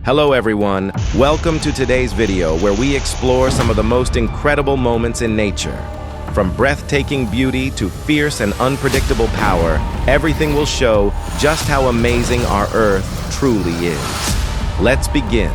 Hello everyone, welcome to today's video where we explore some of the most incredible moments in nature. From breathtaking beauty to fierce and unpredictable power, everything will show just how amazing our Earth truly is. Let's begin.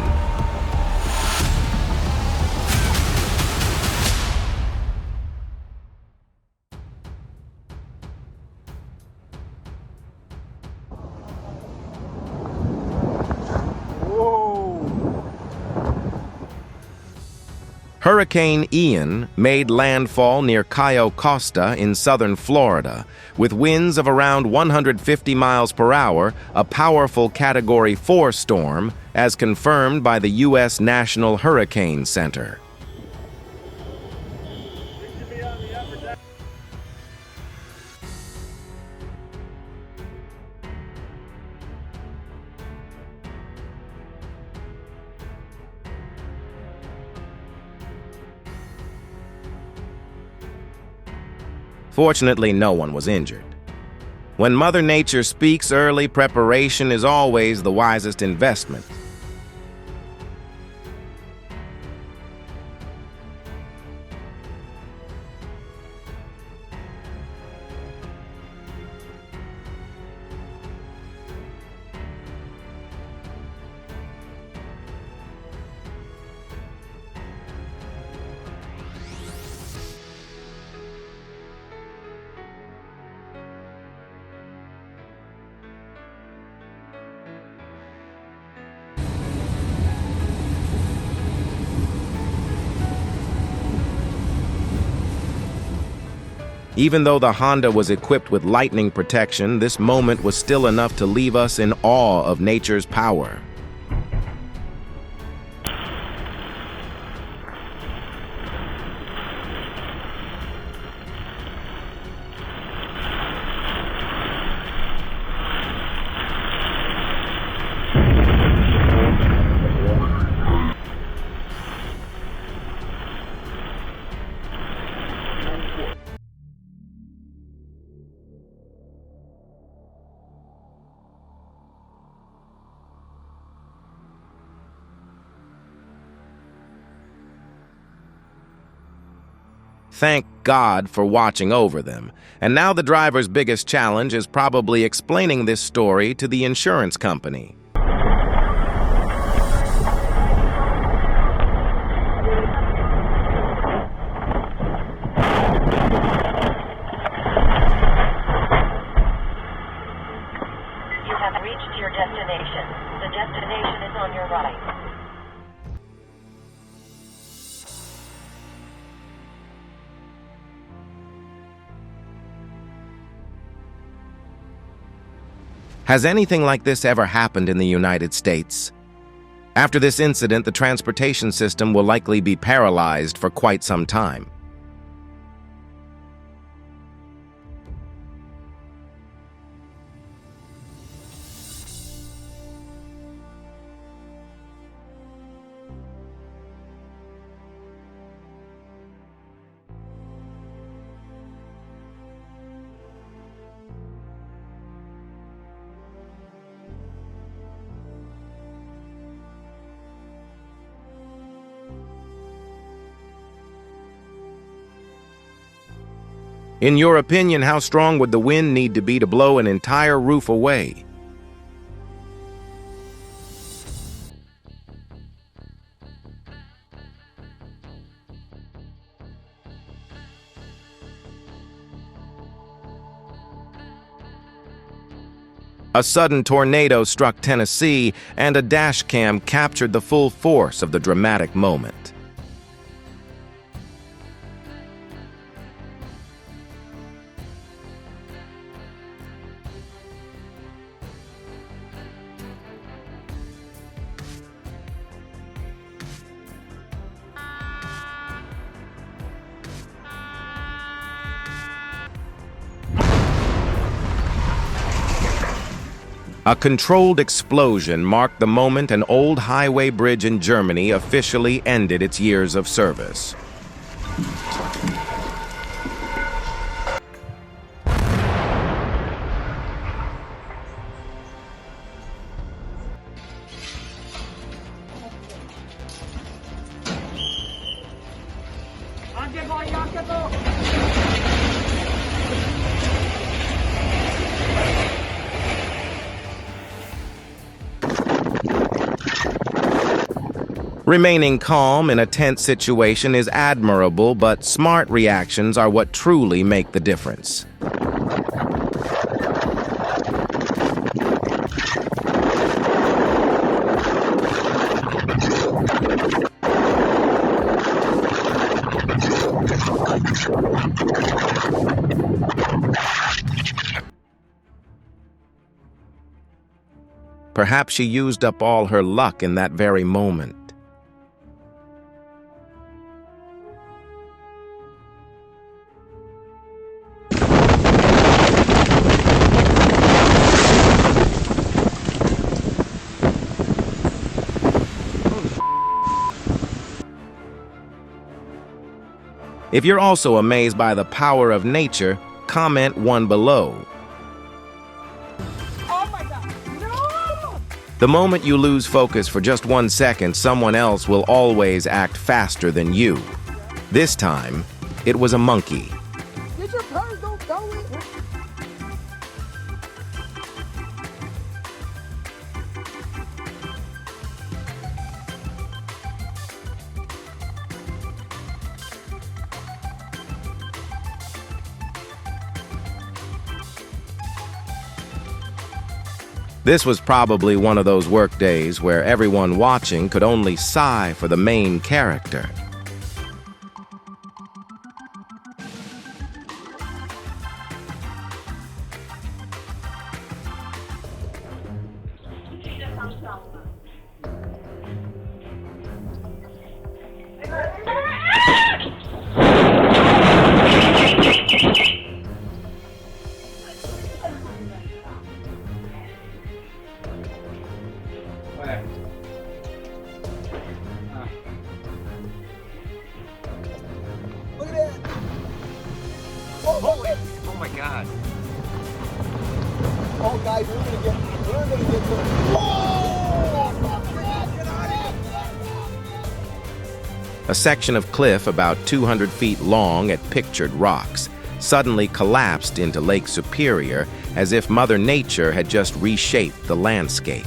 Hurricane Ian made landfall near Cayo Costa in southern Florida. With winds of around 150 miles per hour, a powerful Category 4 storm, as confirmed by the U.S. National Hurricane Center. Fortunately, no one was injured. When Mother Nature speaks early, preparation is always the wisest investment. Even though the Honda was equipped with lightning protection, this moment was still enough to leave us in awe of nature's power. Thank God for watching over them. And now the driver's biggest challenge is probably explaining this story to the insurance company. You have reached your destination. The destination is on your right. Has anything like this ever happened in the United States? After this incident, the transportation system will likely be paralyzed for quite some time. In your opinion, how strong would the wind need to be to blow an entire roof away? A sudden tornado struck Tennessee, and a dash cam captured the full force of the dramatic moment. A controlled explosion marked the moment an old highway bridge in Germany officially ended its years of service. Remaining calm in a tense situation is admirable, but smart reactions are what truly make the difference. Perhaps she used up all her luck in that very moment. If you're also amazed by the power of nature, comment one below. Oh my God, no! The moment you lose focus for just 1 second, someone else will always act faster than you. This time, it was a monkey. Get your purse, don't throw it. This was probably one of those work days where everyone watching could only sigh for the main character. Look at that. Oh my God. Oh, guys, we're gonna get to it. A section of cliff about 200 feet long at Pictured Rocks suddenly collapsed into Lake Superior as if Mother Nature had just reshaped the landscape.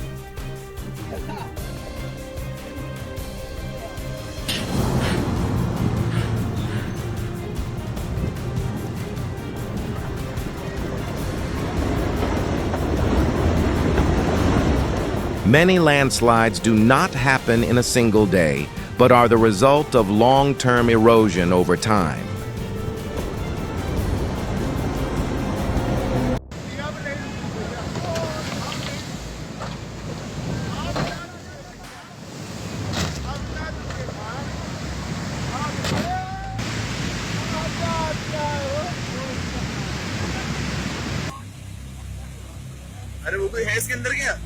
Many landslides do not happen in a single day, but are the result of long-term erosion over time. अरे वो कोई है इसके अंदर क्या?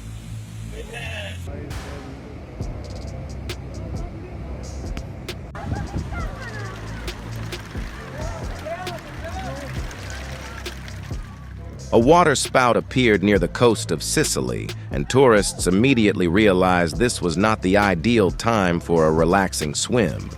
A water spout appeared near the coast of Sicily, and tourists immediately realized this was not the ideal time for a relaxing swim.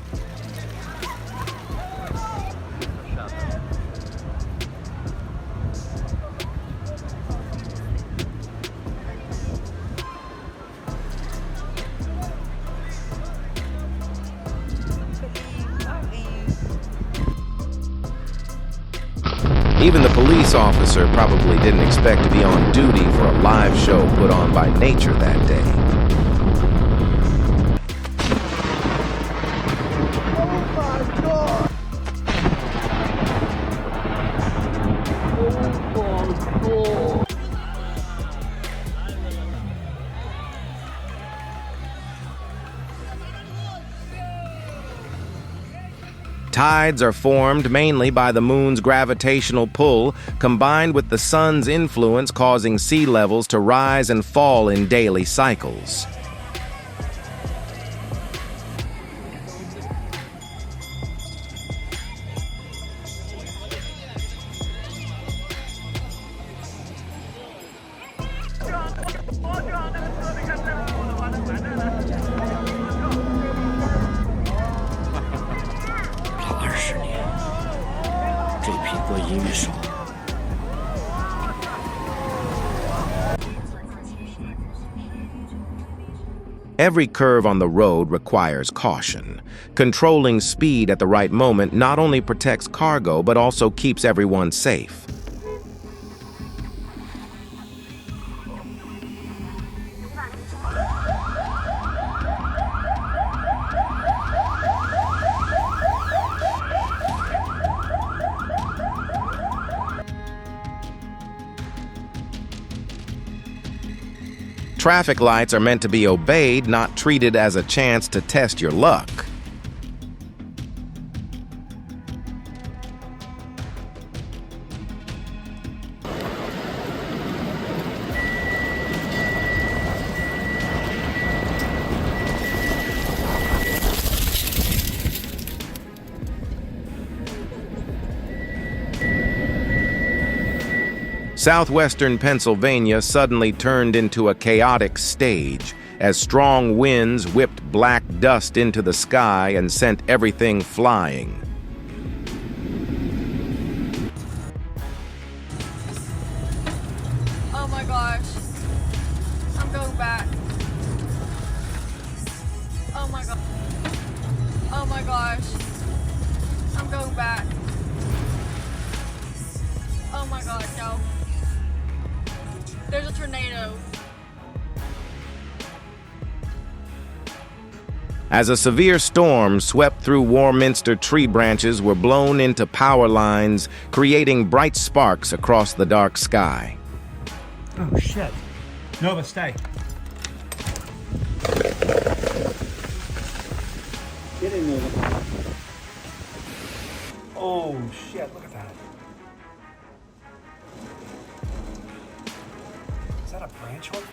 Even the police officer probably didn't expect to be on duty for a live show put on by nature that day. Tides are formed mainly by the moon's gravitational pull, combined with the sun's influence causing sea levels to rise and fall in daily cycles. Every curve on the road requires caution. Controlling speed at the right moment not only protects cargo but also keeps everyone safe. Traffic lights are meant to be obeyed, not treated as a chance to test your luck. Southwestern Pennsylvania suddenly turned into a chaotic stage as strong winds whipped black dust into the sky and sent everything flying. Oh my gosh. I'm going back. Oh my god. Oh my gosh. I'm going back. Oh my god, no. There's a tornado. As a severe storm swept through Warminster, tree branches were blown into power lines, creating bright sparks across the dark sky. Oh shit. Nova, stay. Get in, Nova. Oh shit, look at that. Is that a branch horn?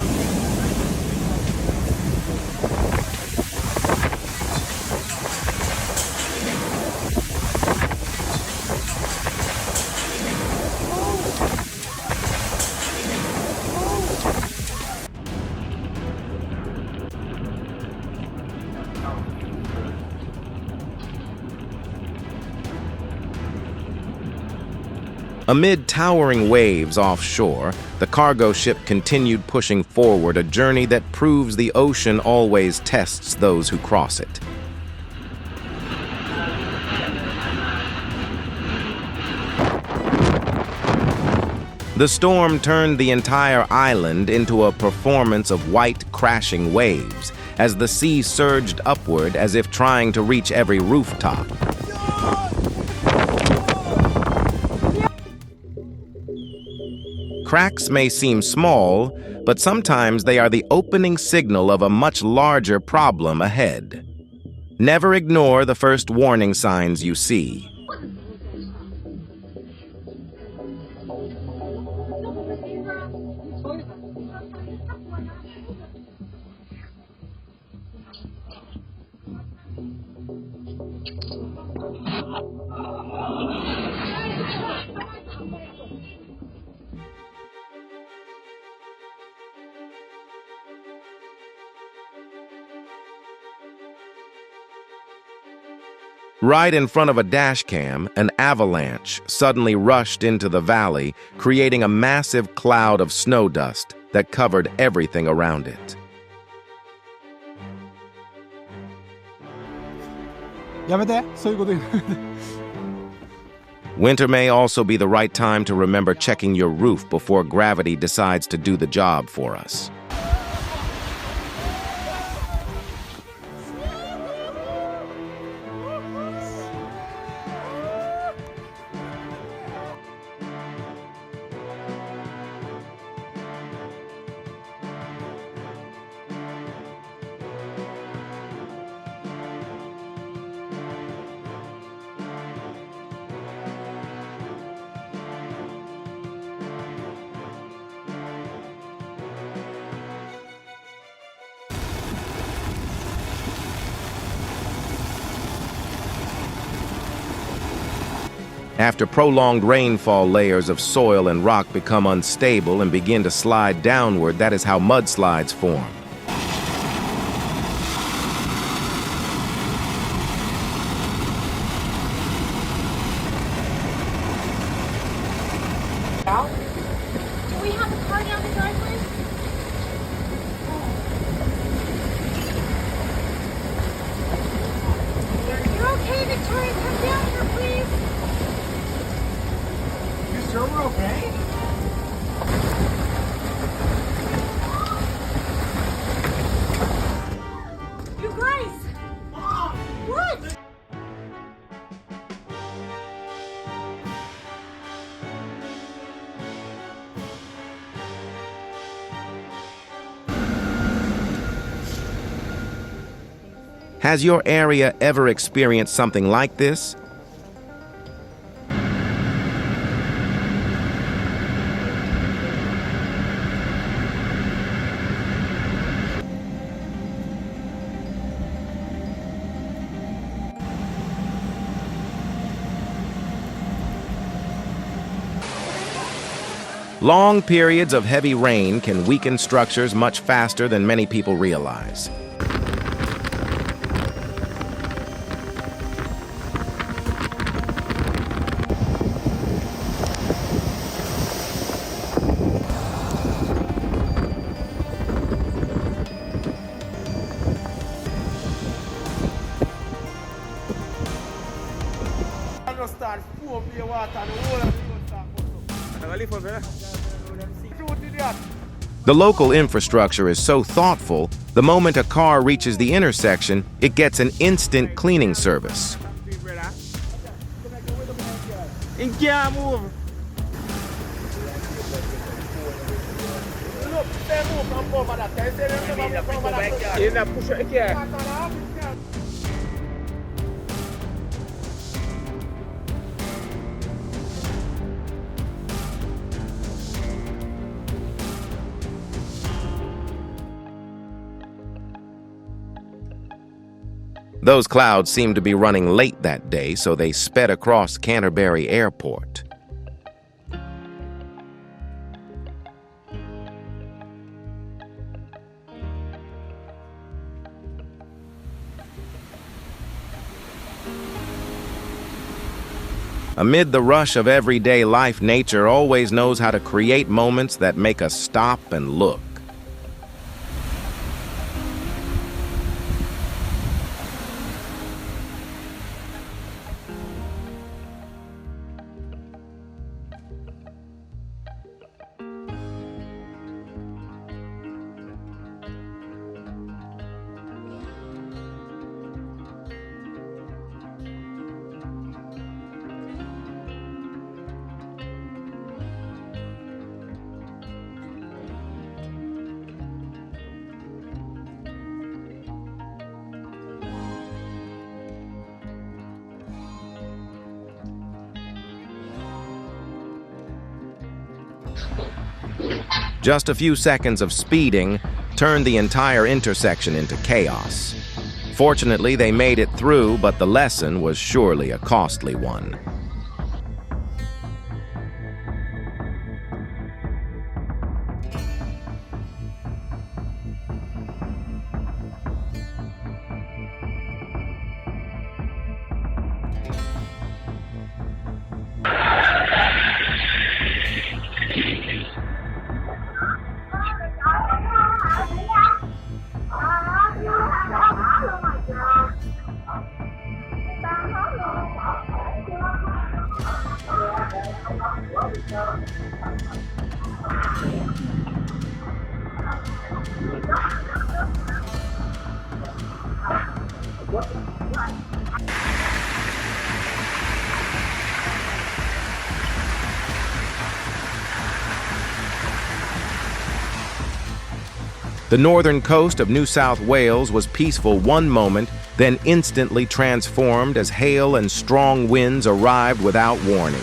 Amid towering waves offshore, the cargo ship continued pushing forward, a journey that proves the ocean always tests those who cross it. The storm turned the entire island into a performance of white, crashing waves as the sea surged upward as if trying to reach every rooftop. Cracks may seem small, but sometimes they are the opening signal of a much larger problem ahead. Never ignore the first warning signs you see. Right in front of a dash cam, an avalanche suddenly rushed into the valley, creating a massive cloud of snow dust that covered everything around it. Winter may also be the right time to remember checking your roof before gravity decides to do the job for us. After prolonged rainfall, layers of soil and rock become unstable and begin to slide downward. That is how mudslides form. Do we have a car down the driveway? Has your area ever experienced something like this? Long periods of heavy rain can weaken structures much faster than many people realize. The local infrastructure is so thoughtful, the moment a car reaches the intersection, it gets an instant cleaning service. Those clouds seemed to be running late that day, so they sped across Canterbury Airport. Amid the rush of everyday life, nature always knows how to create moments that make us stop and look. Just a few seconds of speeding turned the entire intersection into chaos. Fortunately, they made it through, but the lesson was surely a costly one. The northern coast of New South Wales was peaceful one moment, then instantly transformed as hail and strong winds arrived without warning.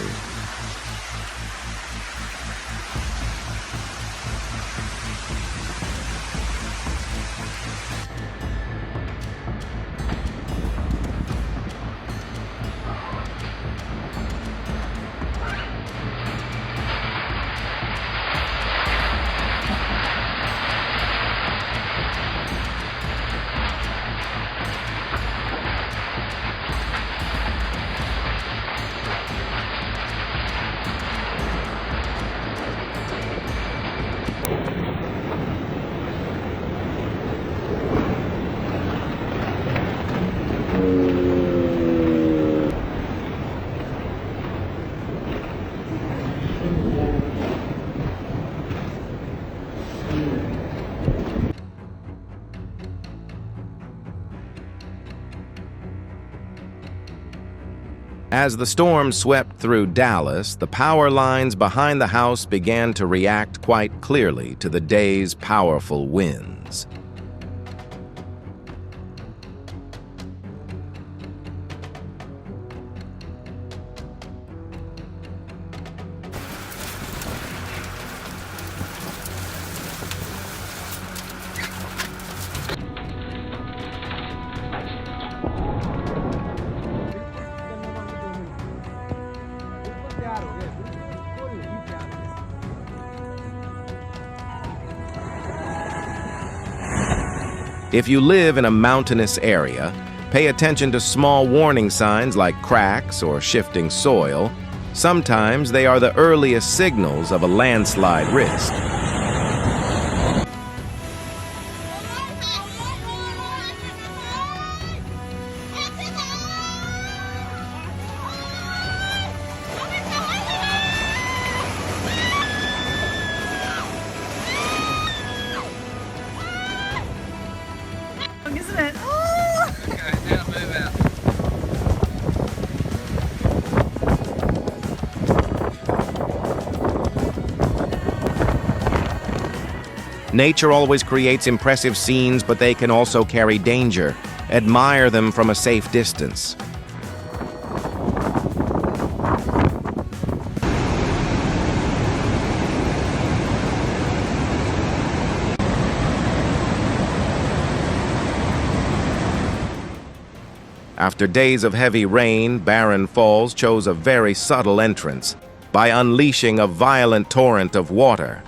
As the storm swept through Dallas, the power lines behind the house began to react quite clearly to the day's powerful winds. If you live in a mountainous area, pay attention to small warning signs like cracks or shifting soil. Sometimes they are the earliest signals of a landslide risk. Isn't it? Oh! Okay, now move out. Nature always creates impressive scenes, but they can also carry danger. Admire them from a safe distance. After days of heavy rain, Barren Falls chose a very subtle entrance by unleashing a violent torrent of water.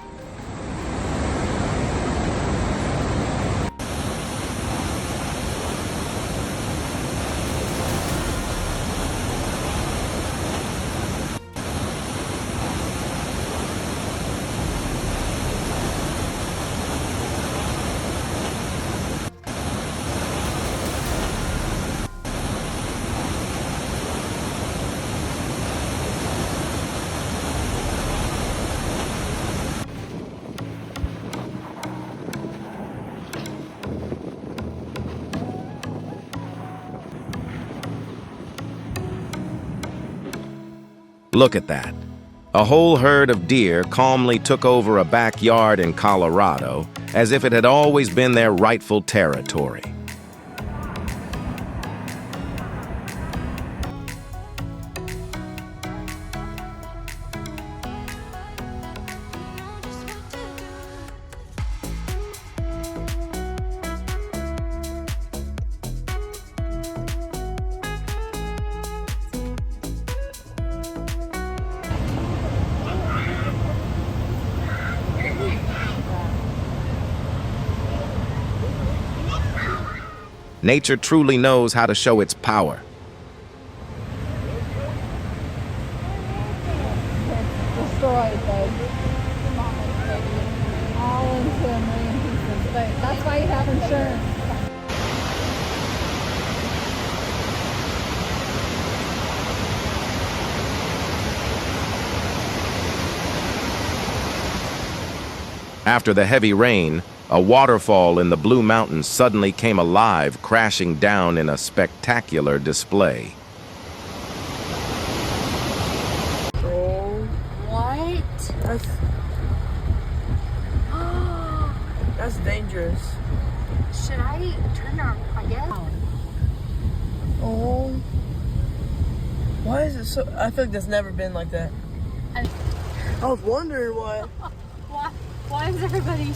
Look at that. A whole herd of deer calmly took over a backyard in Colorado as if it had always been their rightful territory. Nature truly knows how to show its power. Destroyed, baby. All into a million pieces. But that's why you have insurance. After the heavy rain, a waterfall in the Blue Mountains suddenly came alive, crashing down in a spectacular display. What? That's dangerous. Should I turn around? I guess. Oh. Why is it so? I feel like there's never been like that. I was wondering why. Why is everybody?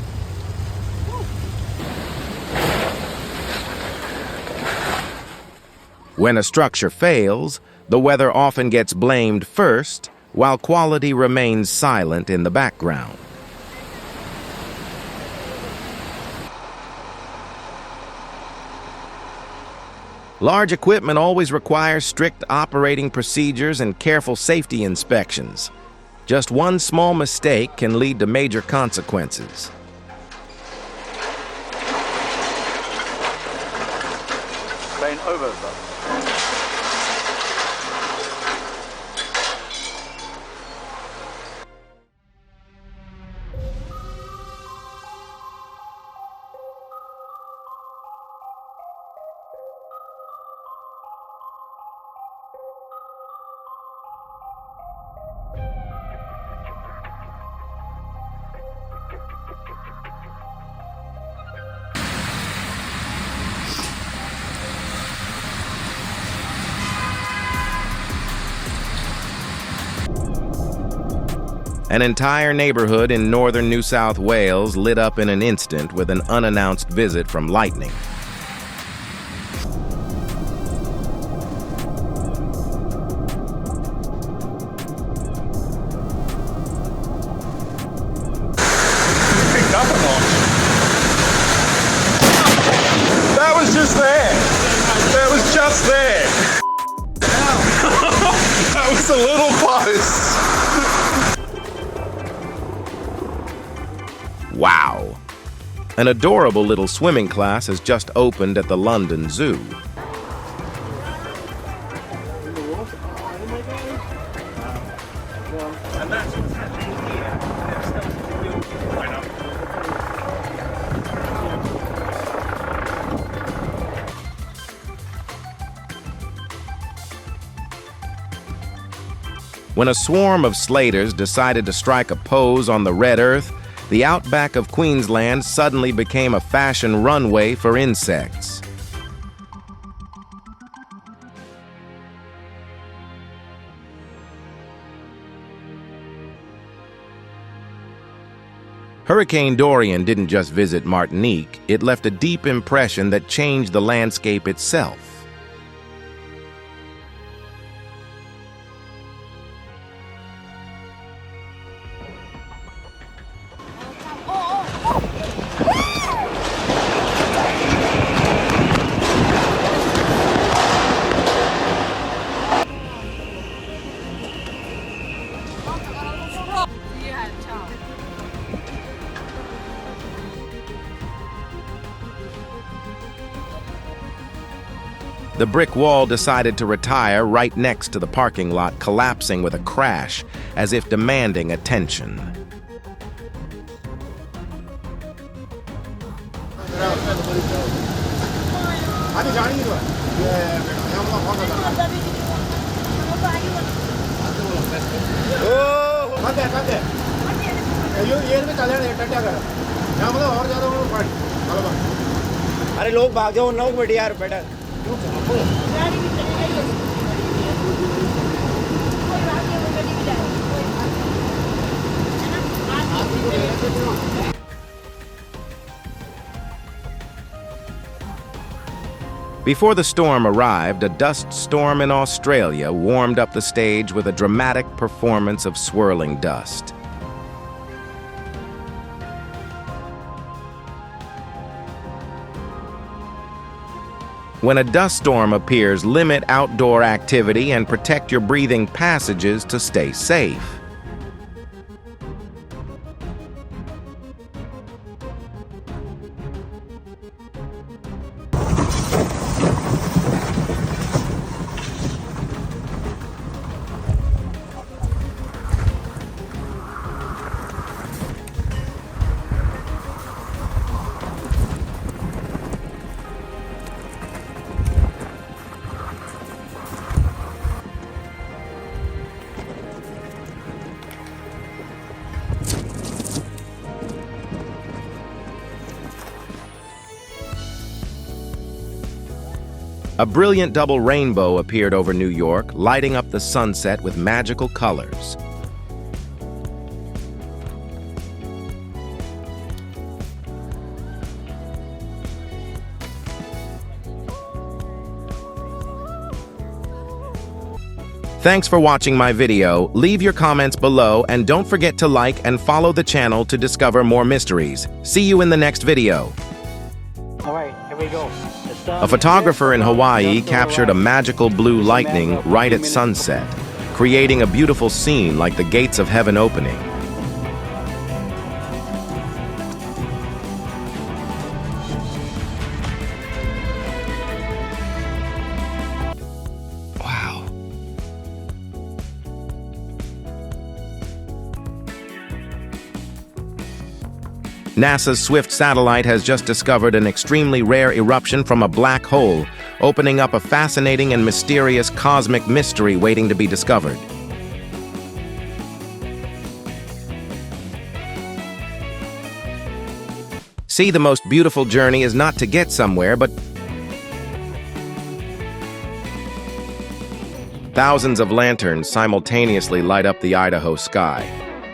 When a structure fails, the weather often gets blamed first, while quality remains silent in the background. Large equipment always requires strict operating procedures and careful safety inspections. Just one small mistake can lead to major consequences. Plane over, sir. An entire neighborhood in northern New South Wales lit up in an instant with an unannounced visit from lightning. Picked up or not? there. That was a little close. Wow. An adorable little swimming class has just opened at the London Zoo. And that's what's happening here. They're starting to build it right up. When a swarm of slaters decided to strike a pose on the red earth, the outback of Queensland suddenly became a fashion runway for insects. Hurricane Dorian didn't just visit Martinique, it left a deep impression that changed the landscape itself. The brick wall decided to retire right next to the parking lot, collapsing with a crash, as if demanding attention. अरे लोग भाग जाओ नौ बैठे यार बेटा Before the storm arrived, a dust storm in Australia warmed up the stage with a dramatic performance of swirling dust. When a dust storm appears, limit outdoor activity and protect your breathing passages to stay safe. A brilliant double rainbow appeared over New York, lighting up the sunset with magical colors. Thanks for watching my video. Leave your comments below and don't forget to like and follow the channel to discover more mysteries. See you in the next video. All right, here we go. A photographer in Hawaii captured a magical blue lightning right at sunset, creating a beautiful scene like the gates of heaven opening. Wow. NASA's Swift satellite has just discovered an extremely rare eruption from a black hole, opening up a fascinating and mysterious cosmic mystery waiting to be discovered. See, the most beautiful journey is not to get somewhere, but thousands of lanterns simultaneously light up the Idaho sky,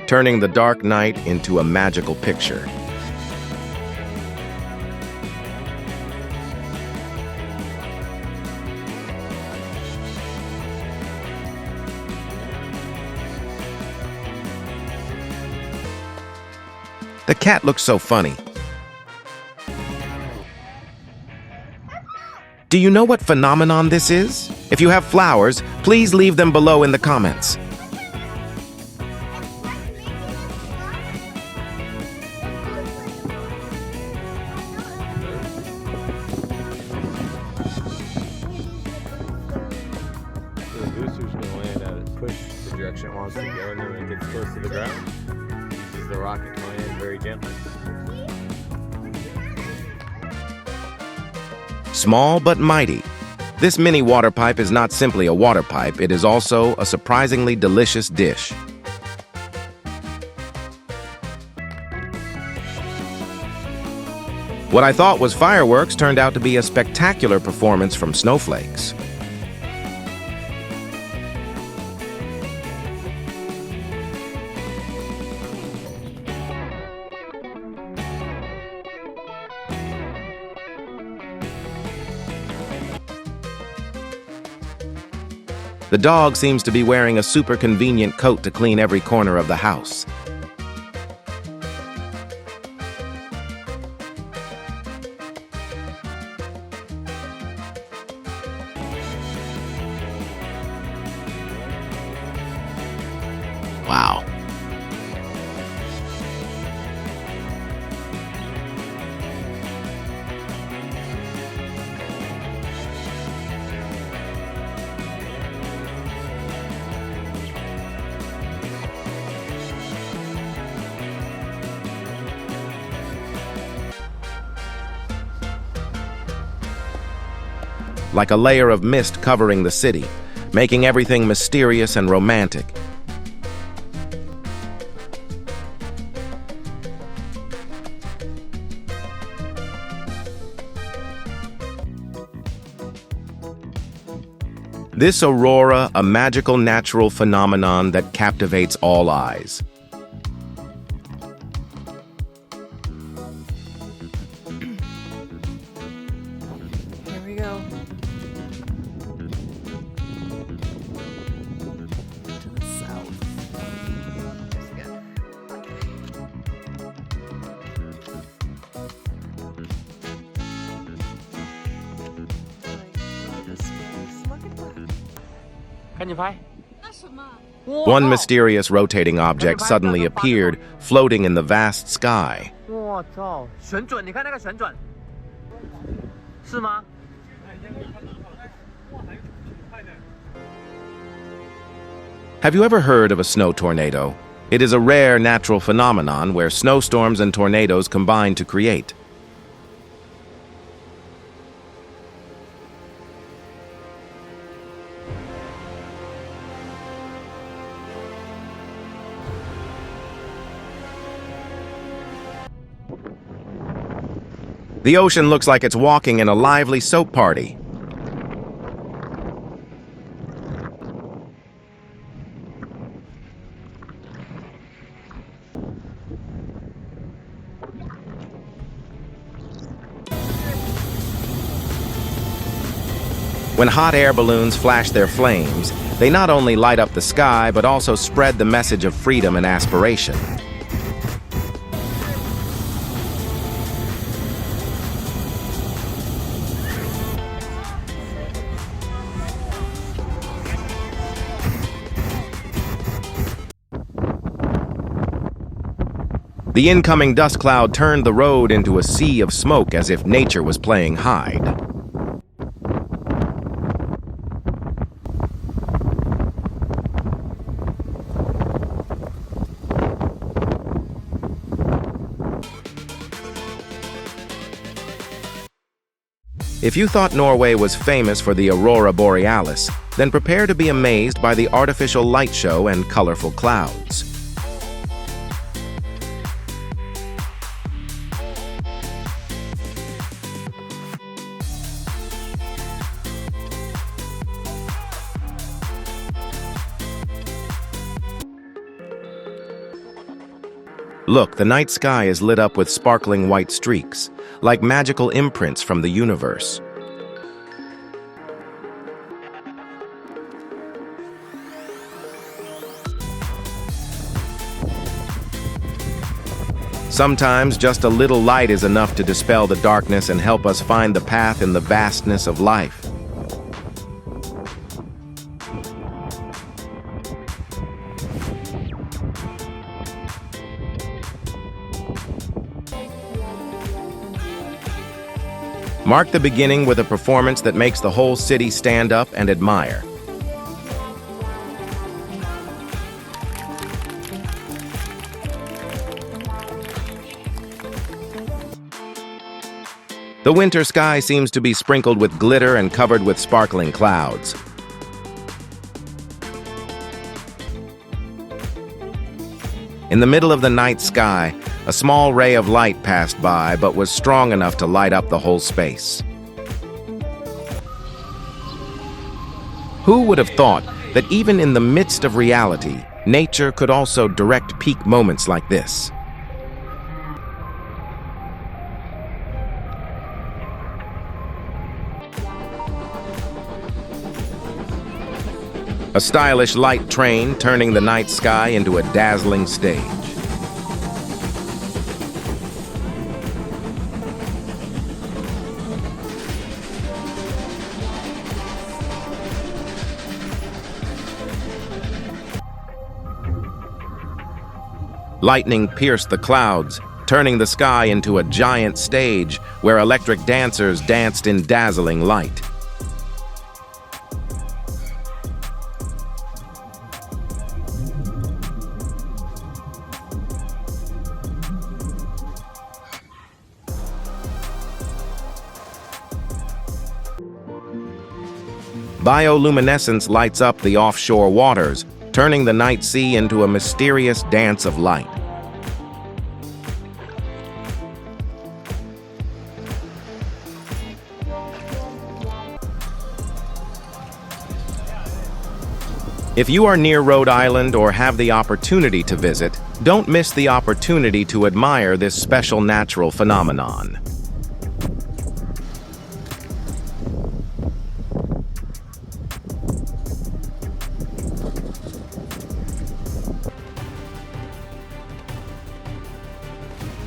turning the dark night into a magical picture. The cat looks so funny. Do you know what phenomenon this is? If you have flowers, please leave them below in the comments. The booster's going to land at its push projection wants to go, and then when it gets close to the ground, uses the rocket to land very gently. Small but mighty. This mini water pipe is not simply a water pipe, it is also a surprisingly delicious dish. What I thought was fireworks turned out to be a spectacular performance from snowflakes. The dog seems to be wearing a super convenient coat to clean every corner of the house. Wow. Like a layer of mist covering the city, making everything mysterious and romantic. This aurora, a magical natural phenomenon that captivates all eyes. Here we go. To the south. One mysterious rotating object suddenly appeared, floating in the vast sky. 我操，旋转，你看那个旋转，是吗？ Have you ever heard of a snow tornado? It is a rare natural phenomenon where snowstorms and tornadoes combine to create. The ocean looks like it's walking in a lively soap party. When hot air balloons flash their flames, they not only light up the sky, but also spread the message of freedom and aspiration. The incoming dust cloud turned the road into a sea of smoke as if nature was playing hide. If you thought Norway was famous for the aurora borealis, then prepare to be amazed by the artificial light show and colorful clouds. Look, the night sky is lit up with sparkling white streaks, like magical imprints from the universe. Sometimes just a little light is enough to dispel the darkness and help us find the path in the vastness of life. Mark the beginning with a performance that makes the whole city stand up and admire. The winter sky seems to be sprinkled with glitter and covered with sparkling clouds. In the middle of the night sky, a small ray of light passed by but was strong enough to light up the whole space. Who would have thought that even in the midst of reality, nature could also direct peak moments like this? A stylish light train turning the night sky into a dazzling stage. Lightning pierced the clouds, turning the sky into a giant stage where electric dancers danced in dazzling light. Bioluminescence lights up the offshore waters, turning the night sea into a mysterious dance of light. If you are near Rhode Island or have the opportunity to visit, don't miss the opportunity to admire this special natural phenomenon.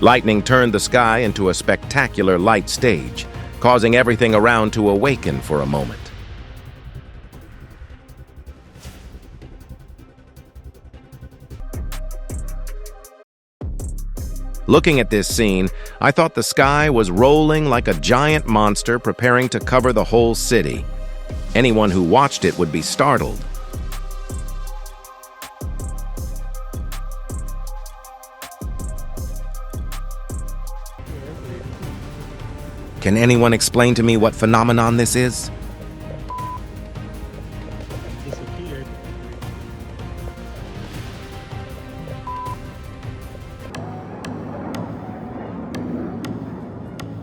Lightning turned the sky into a spectacular light stage, causing everything around to awaken for a moment. Looking at this scene, I thought the sky was rolling like a giant monster preparing to cover the whole city. Anyone who watched it would be startled. Can anyone explain to me what phenomenon this is? Disappeared.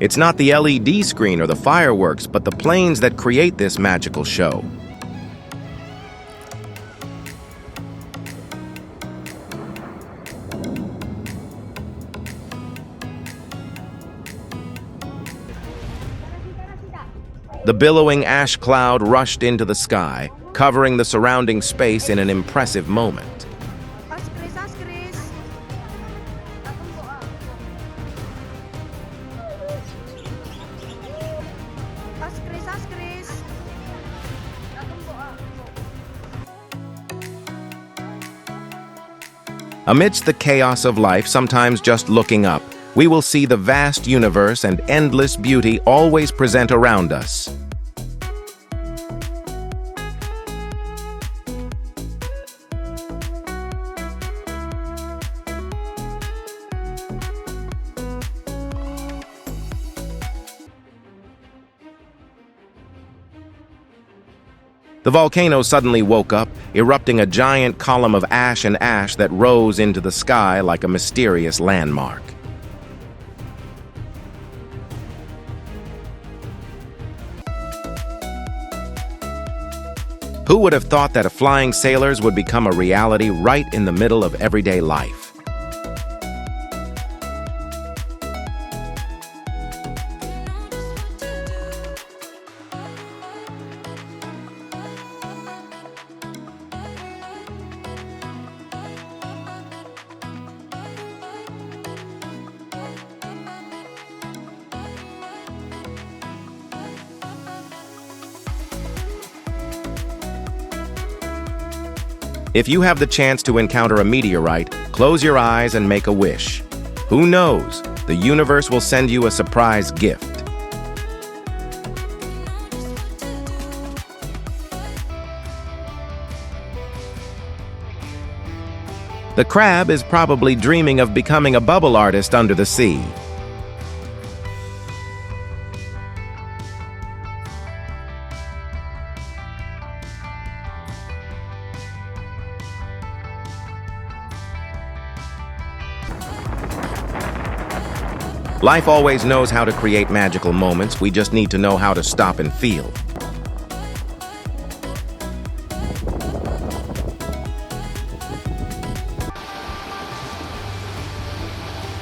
It's not the LED screen or the fireworks, but the planes that create this magical show. The billowing ash cloud rushed into the sky, covering the surrounding space in an impressive moment. Amidst the chaos of life, sometimes just looking up, we will see the vast universe and endless beauty always present around us. The volcano suddenly woke up, erupting a giant column of ash and ash that rose into the sky like a mysterious landmark. Who would have thought that flying sailors would become a reality right in the middle of everyday life? If you have the chance to encounter a meteorite, close your eyes and make a wish. Who knows? The universe will send you a surprise gift. The crab is probably dreaming of becoming a bubble artist under the sea. Life always knows how to create magical moments. We just need to know how to stop and feel.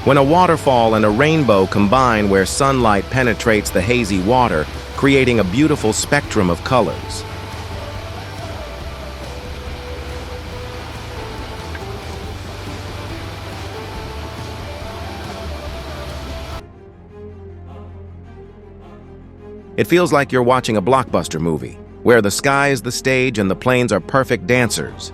When a waterfall and a rainbow combine where sunlight penetrates the hazy water, creating a beautiful spectrum of colors. It feels like you're watching a blockbuster movie, where the sky is the stage and the planes are perfect dancers.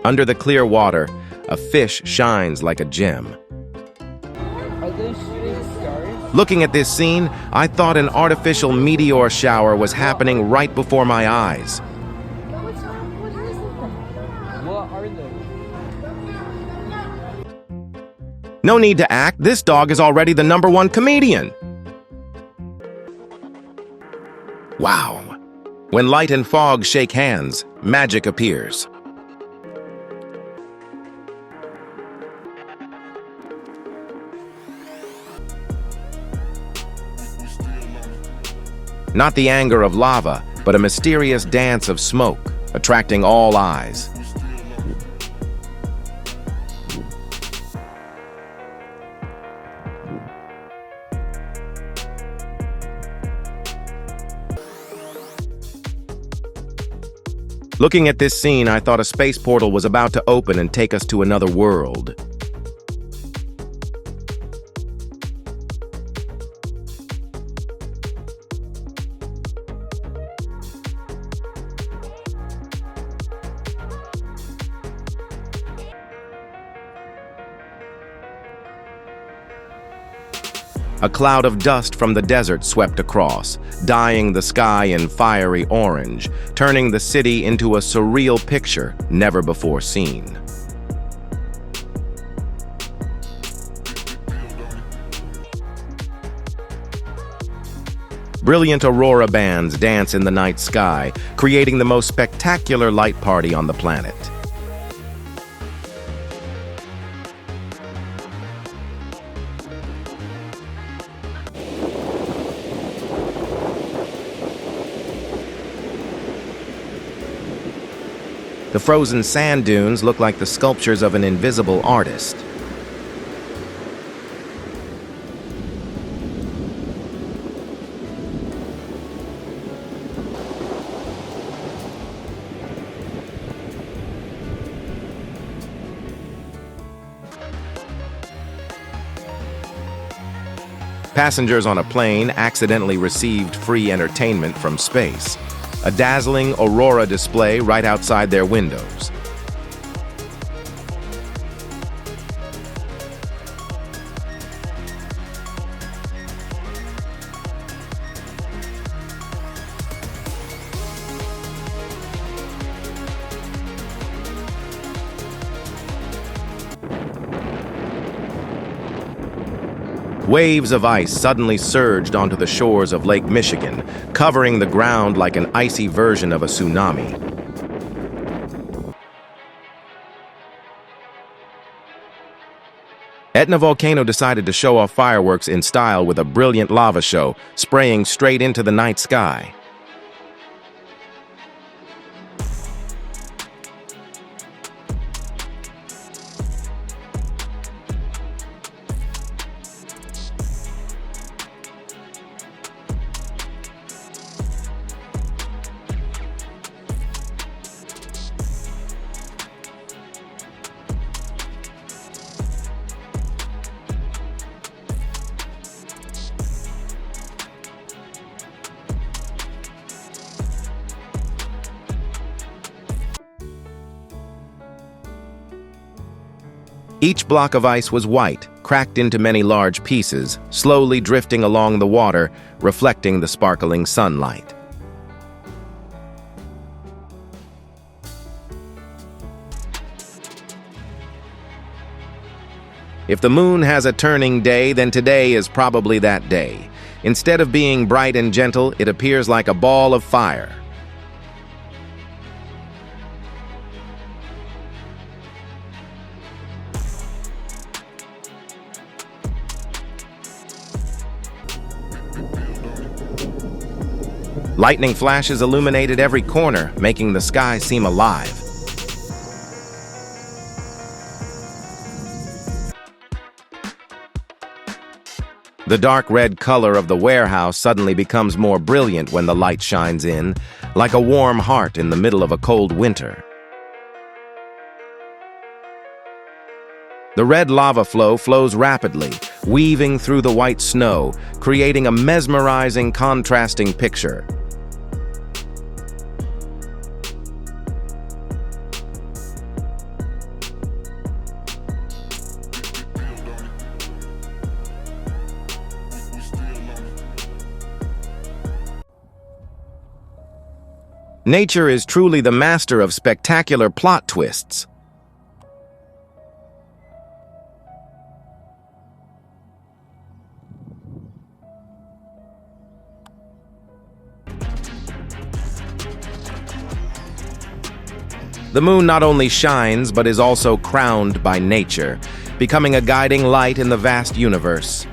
Under the clear water, a fish shines like a gem. Are they shooting stars? Looking at this scene, I thought an artificial meteor shower was happening right before my eyes. What are they? No need to act, this dog is already the #1 comedian. Wow. When light and fog shake hands, magic appears. Not the anger of lava, but a mysterious dance of smoke, attracting all eyes. Looking at this scene, I thought a space portal was about to open and take us to another world. A cloud of dust from the desert swept across, dyeing the sky in fiery orange, turning the city into a surreal picture never before seen. Brilliant aurora bands dance in the night sky, creating the most spectacular light party on the planet. The frozen sand dunes look like the sculptures of an invisible artist. Passengers on a plane accidentally received free entertainment from space. A dazzling aurora display right outside their windows. Waves of ice suddenly surged onto the shores of Lake Michigan, covering the ground like an icy version of a tsunami. Etna Volcano decided to show off fireworks in style with a brilliant lava show, spraying straight into the night sky. Each block of ice was white, cracked into many large pieces, slowly drifting along the water, reflecting the sparkling sunlight. If the moon has a turning day, then today is probably that day. Instead of being bright and gentle, it appears like a ball of fire. Lightning flashes illuminated every corner, making the sky seem alive. The dark red color of the warehouse suddenly becomes more brilliant when the light shines in, like a warm heart in the middle of a cold winter. The red lava flow flows rapidly, weaving through the white snow, creating a mesmerizing, contrasting picture. Nature is truly the master of spectacular plot twists. The moon not only shines, but is also crowned by nature, becoming a guiding light in the vast universe.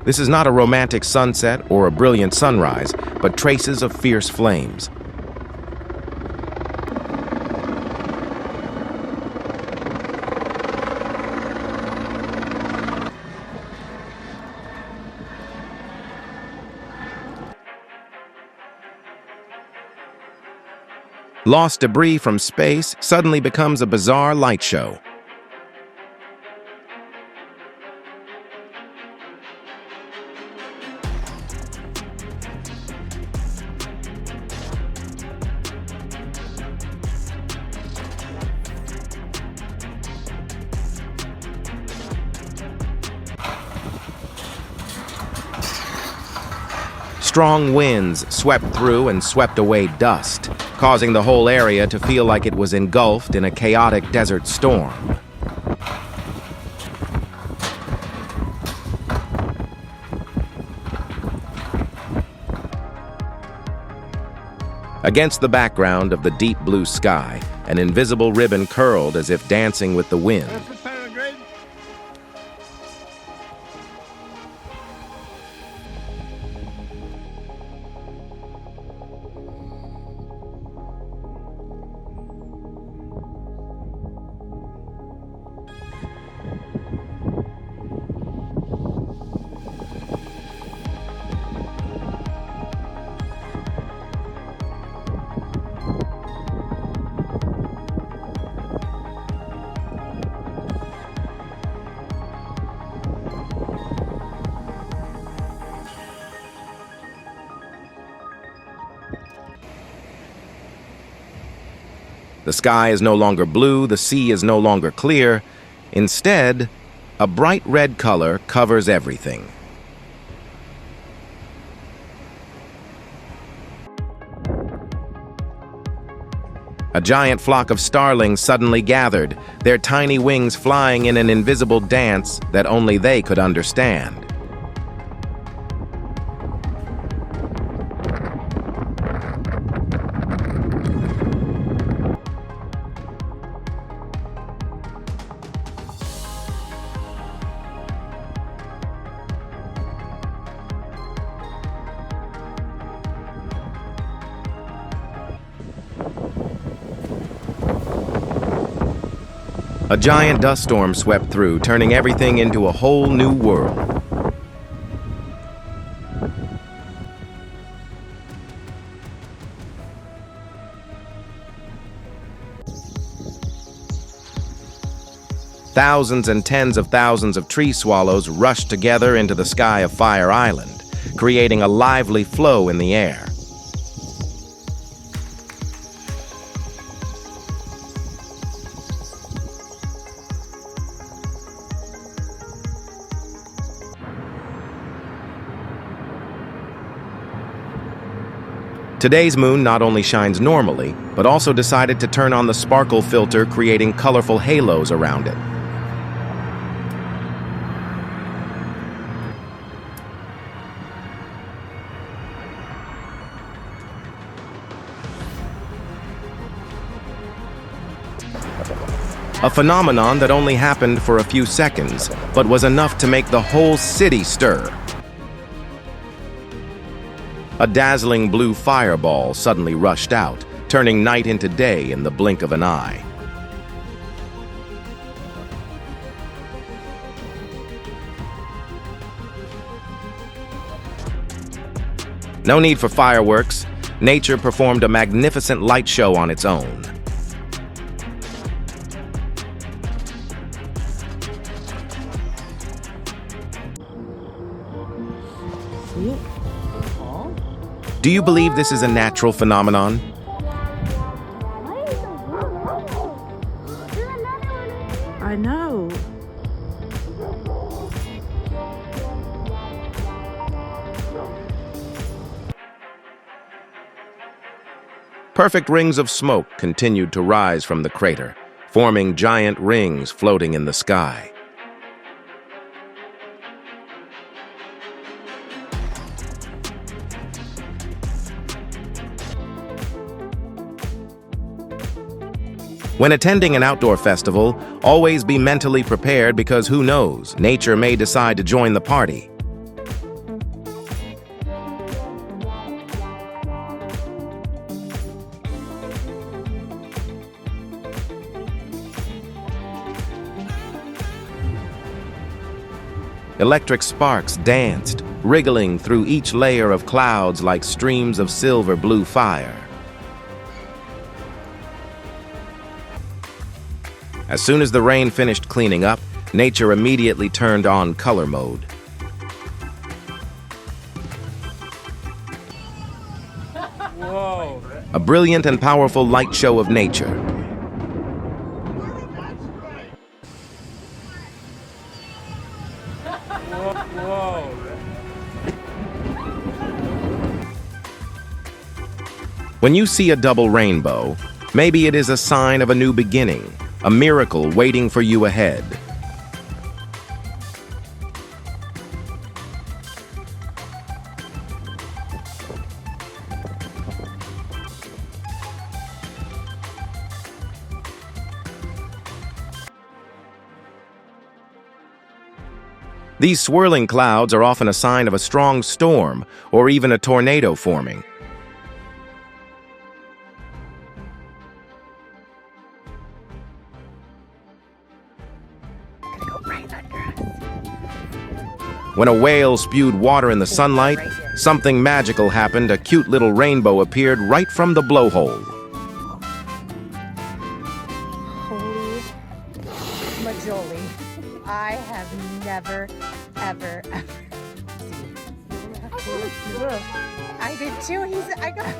This is not a romantic sunset or a brilliant sunrise, but traces of fierce flames. Lost debris from space suddenly becomes a bizarre light show. Strong winds swept through and swept away dust, causing the whole area to feel like it was engulfed in a chaotic desert storm. Against the background of the deep blue sky, an invisible ribbon curled as if dancing with the wind. The sky is no longer blue, the sea is no longer clear. Instead, a bright red color covers everything. A giant flock of starlings suddenly gathered, their tiny wings flying in an invisible dance that only they could understand. A giant dust storm swept through, turning everything into a whole new world. thousands and tens of thousands of tree swallows rushed together into the sky of Fire Island, creating a lively flow in the air. Today's moon not only shines normally, but also decided to turn on the sparkle filter, creating colorful halos around it. A phenomenon that only happened for a few seconds, but was enough to make the whole city stir. A dazzling blue fireball suddenly rushed out, turning night into day in the blink of an eye. No need for fireworks. Nature performed a magnificent light show on its own. Do you believe this is a natural phenomenon? I know. Perfect rings of smoke continued to rise from the crater, forming giant rings floating in the sky. When attending an outdoor festival, always be mentally prepared because who knows, nature may decide to join the party. Electric sparks danced, wriggling through each layer of clouds like streams of silver blue fire. As soon as the rain finished cleaning up, nature immediately turned on color mode. Whoa. A brilliant and powerful light show of nature. Whoa. When you see a double rainbow, maybe it is a sign of a new beginning, a miracle waiting for you ahead. These swirling clouds are often a sign of a strong storm or even a tornado forming. When a whale spewed water in the sunlight, something magical happened. A cute little rainbow appeared right from the blowhole. Holy majoli. I have never, ever seen. I did too. I got...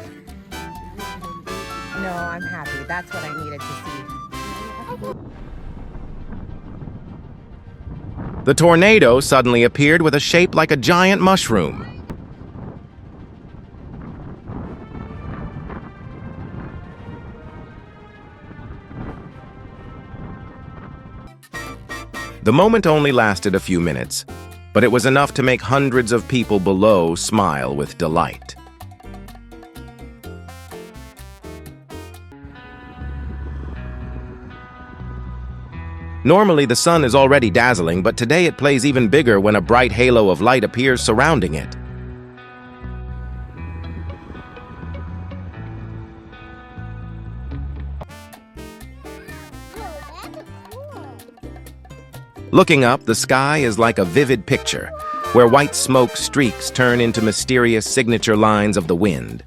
No, I'm happy. That's what I needed to see. The tornado suddenly appeared with a shape like a giant mushroom. The moment only lasted a few minutes, but it was enough to make hundreds of people below smile with delight. Normally, the sun is already dazzling, but today it plays even bigger when a bright halo of light appears surrounding it. Looking up, the sky is like a vivid picture, where white smoke streaks turn into mysterious signature lines of the wind.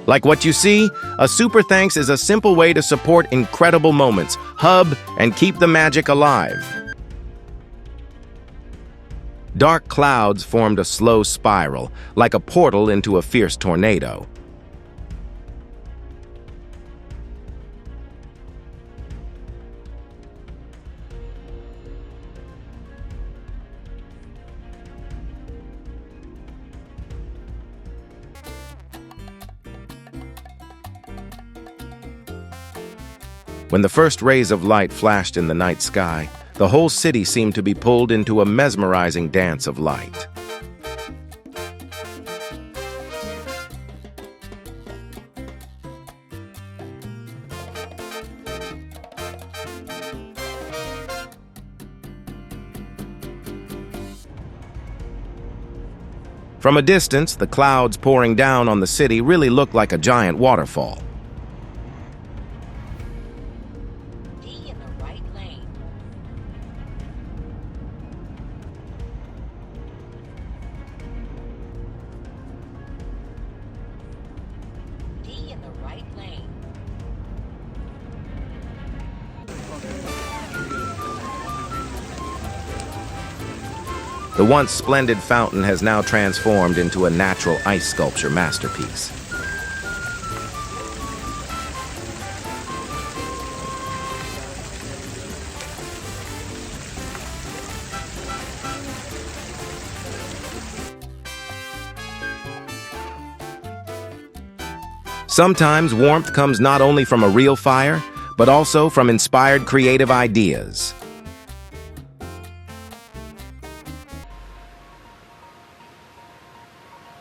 Like what you see, a super thanks is a simple way to support incredible moments, hub, and keep the magic alive. Dark clouds formed a slow spiral, like a portal into a fierce tornado. When the first rays of light flashed in the night sky, the whole city seemed to be pulled into a mesmerizing dance of light. From a distance, the clouds pouring down on the city really looked like a giant waterfall. The once splendid fountain has now transformed into a natural ice sculpture masterpiece. Sometimes warmth comes not only from a real fire, but also from inspired creative ideas.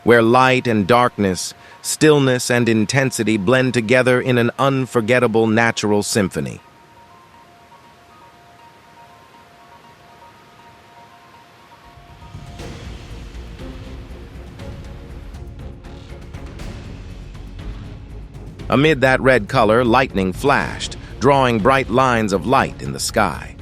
Where light and darkness, stillness and intensity blend together in an unforgettable natural symphony. Amid that red color, lightning flashed, drawing bright lines of light in the sky.